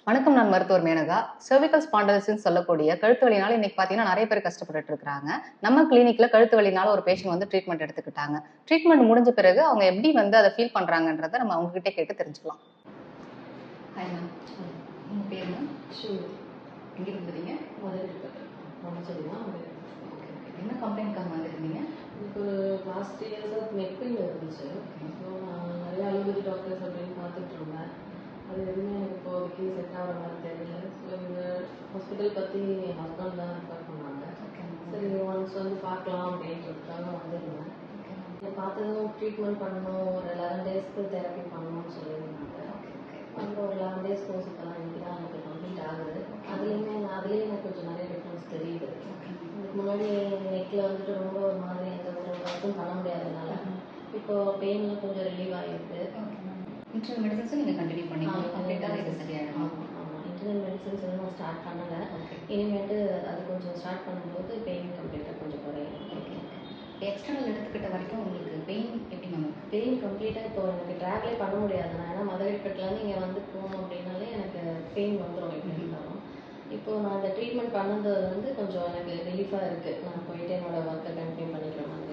வணக்கம், நான் மருத்துவர் மேனகா. cervical spondylosis சொல்லக்கூடிய கழுத்து வலினால இன்னைக்கு பார்த்தீங்கன்னா நிறைய பேர் கஷ்டப்பட்டுட்டு இருக்காங்க. நம்ம கிளினிக்ல கழுத்து வலினால ஒரு பேஷண்ட் வந்து ட்ரீட்மெண்ட் எடுத்துக்கிட்டாங்க. ட்ரீட்மெண்ட் முடிஞ்ச பிறகு அவங்க எப்படி வந்து அதை ஃபீல் பண்றாங்கன்றத நம்ம அவங்க கிட்ட கேட்டு தெரிஞ்சுக்கலாம். ஹாய் மேம், உங்க பேர் மேம்? எங்க இருந்தீங்க? என்ன கம்ப்ளைண்ட்காக வந்துருந்தீங்க? எனக்கு ஒரு லாஸ்ட் இயர்ஸாக நெக் பெயின் இருந்துச்சு. ஸோ நான் நிறைய அலோபதி டாக்டர்ஸ் அப்படின்னு பார்த்துட்டு இருந்தேன். அது எதுவுமே எனக்கு இப்போதைக்கு செட் ஆகிற மாதிரி தெரியல. ஸோ இந்த ஹாஸ்பிட்டல் பற்றி என் ஹஸ்பண்ட் தான் ரெஃபர் பண்ணாங்க. சரி ஒன்ஸ் வந்து பார்க்கலாம் அப்படின்றதுக்காக வந்திருந்தேன். இதை பார்த்ததும் ட்ரீட்மெண்ட் பண்ணணும், ஒரு 11 டேஸ்க்கு தெரப்பி பண்ணணும்னு சொல்லியிருந்தாங்க. அப்புறம் ஒரு 11 டேஸ் கோர்ஸ் இப்போலாம் இன்னைக்கு தான் எனக்கு கம்ப்ளீட் ஆகுது. அதுலேயுமே எனக்கு கொஞ்சம் நிறைய டிஃப்ரென்ஸ் தெரியுது. இதுக்கு முன்னாடி நெக்கில் வந்துட்டு ரொம்ப ஒரு மாதிரி எந்த ஒரு ஒர்க்கும் பண்ண முடியாதனால இப்போ பெயின்லாம் கொஞ்சம் ரிலீவ் ஆகிருக்கு. இன்டர்னல் மெடிசன்ஸும் நீங்கள் கண்டினியூ பண்ணிக்கலாம், கம்ப்ளீட்டாக இது சரியாயிடும். ஆமாம், இன்டர்னல் மெடிசன்ஸ் எதுவும் நான் ஸ்டார்ட் பண்ணலை. இனிமேட்டு அது கொஞ்சம் ஸ்டார்ட் பண்ணும்போது பெயின் கம்ப்ளீட்டாக கொஞ்சம் குறையும். எக்ஸ்டர்னல் எடுத்துக்கிட்ட வரைக்கும் உங்களுக்கு பெயின் எப்படி மேம்? பெயின் கம்ப்ளீட்டாக இப்போ எனக்கு ட்ராவலே பண்ண முடியாது. நான் ஏன்னா மதுரைப்பட்டிலேருந்து இங்கே வந்து போகணும் அப்படின்னாலே எனக்கு பெயின் வந்துடும் எப்படி இருந்தாலும். இப்போது நான் அந்த ட்ரீட்மெண்ட் பண்ணது வந்து கொஞ்சம் எனக்கு ரிலீஃபாக இருக்குது. நான் போயிட்டு என்னோடய ஒர்க்கை கண்டினியூ பண்ணிக்கிற மாதிரி.